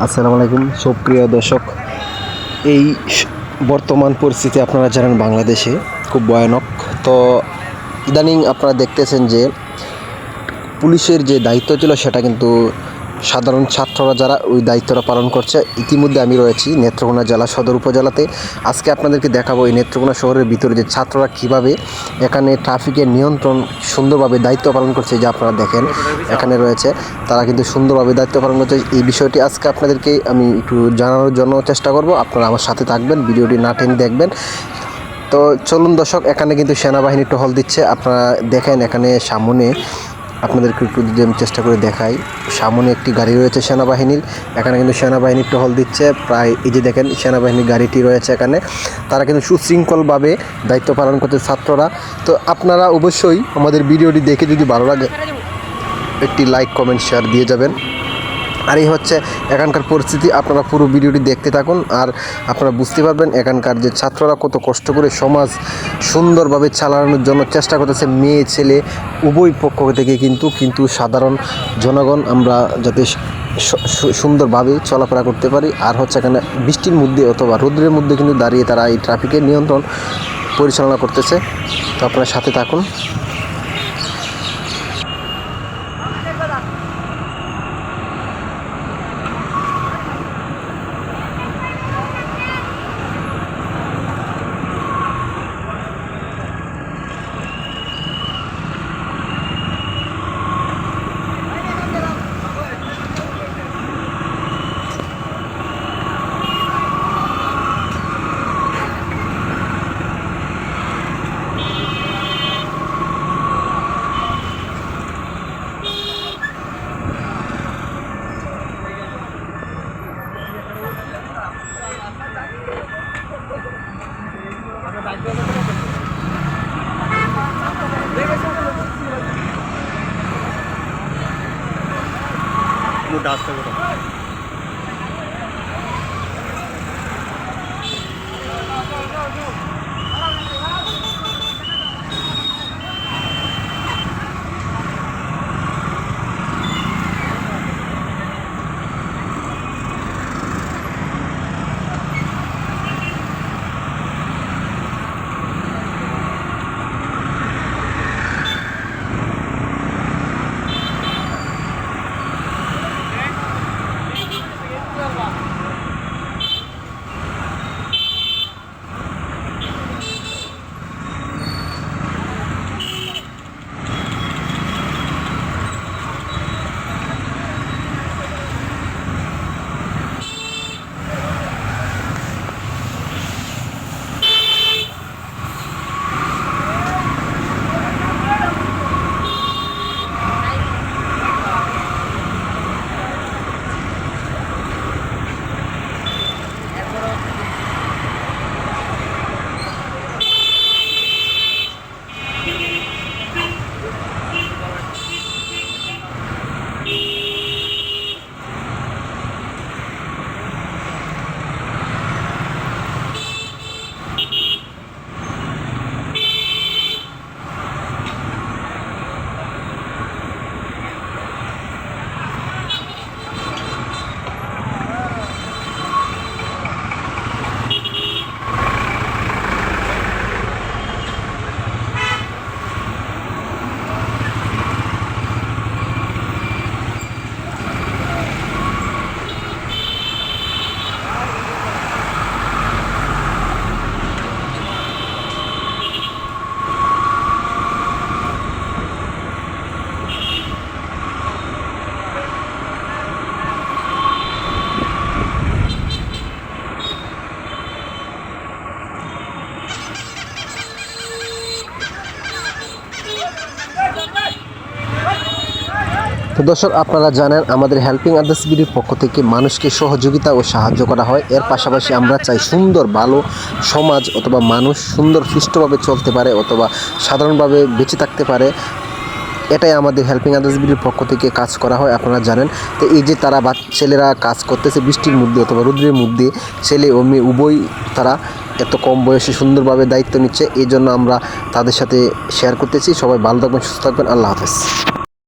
আসসালামু আলাইকুম সুপ্রিয় দর্শক। এই বর্তমান পরিস্থিতি আপনারা জানেন বাংলাদেশে খুব ভয়ানক। তো ইদানিং আপনারা দেখতেছেন যে পুলিশের যে দায়িত্ব ছিল সেটা কিন্তু সাধারণ ছাত্ররা যারা ওই দায়িত্বটা পালন করছে। ইতিমধ্যে আমি রয়েছি নেত্রকোনা জেলা সদর উপজেলাতে। আজকে আপনাদেরকে দেখাবো এই নেত্রকোনা শহরের ভিতরে যে ছাত্ররা কীভাবে এখানে ট্রাফিকের নিয়ন্ত্রণ সুন্দরভাবে দায়িত্ব পালন করছে। যে আপনারা দেখেন এখানে রয়েছে, তারা কিন্তু সুন্দরভাবে দায়িত্ব পালন করছে। এই বিষয়টি আজকে আপনাদেরকে আমি একটু জানানোর জন্য চেষ্টা করব। আপনারা আমার সাথে থাকবেন, ভিডিওটি না টেনে দেখবেন। তো চলুন দর্শক, এখানে কিন্তু সেনাবাহিনী টহল দিচ্ছে। আপনারা দেখেন এখানে সামনে, আপনাদেরকে একটু যদি আমি চেষ্টা করে দেখাই, সামনে একটি গাড়ি রয়েছে সেনাবাহিনীর। এখানে কিন্তু সেনাবাহিনীর টহল দিচ্ছে প্রায়, এই যে দেখেন সেনাবাহিনীর গাড়িটি রয়েছে এখানে। তারা কিন্তু সুশৃঙ্খলভাবে দায়িত্ব পালন করছে ছাত্ররা। তো আপনারা অবশ্যই আমাদের ভিডিওটি দেখে যদি ভালো লাগে একটি লাইক কমেন্ট শেয়ার দিয়ে যাবেন। আর এই হচ্ছে এখানকার পরিস্থিতি। আপনারা পুরো ভিডিওটি দেখতে থাকুন আর আপনারা বুঝতে পারবেন এখানকার যে ছাত্ররা কত কষ্ট করে সমাজ সুন্দরভাবে চালানোর জন্য চেষ্টা করতেছে। মেয়ে ছেলে উভয় পক্ষ থেকে কিন্তু সাধারণ জনগণ আমরা যাতে সুন্দরভাবে চলাফেরা করতে পারি। আর হচ্ছে এখানে বৃষ্টির মধ্যে অথবা রৌদ্রের মধ্যে কিন্তু দাঁড়িয়ে তারা এই ট্রাফিকের নিয়ন্ত্রণ পরিচালনা করতেছে। তো আপনারা সাথে থাকুন। তো দর্শক, আপনারা জানেন আমাদের হেল্পিং আদার্স বিডির পক্ষ থেকে মানুষকে সহযোগিতা ও সাহায্য করা হয়। এর পাশাপাশি আমরা চাই সুন্দর ভালো সমাজ অথবা মানুষ সুন্দর সুষ্ঠুভাবে চলতে পারে অথবা সাধারণভাবে বেঁচে থাকতে পারে। এটাই আমাদের হেল্পিং আদার্স বিডির পক্ষ থেকে কাজ করা হয়, আপনারা জানেন। তো এই যে তারা ছেলেরা কাজ করতেছে বৃষ্টির মধ্যে অথবা রৌদ্রের মধ্যে, ছেলে ও মেয়ে উভয় তারা এত কম বয়সে সুন্দরভাবে দায়িত্ব নিচ্ছে। এই জন্য আমরা তাদের সাথে শেয়ার করতেছি। সবাই ভালো থাকবেন, সুস্থ থাকবেন। আল্লাহ হাফেজ।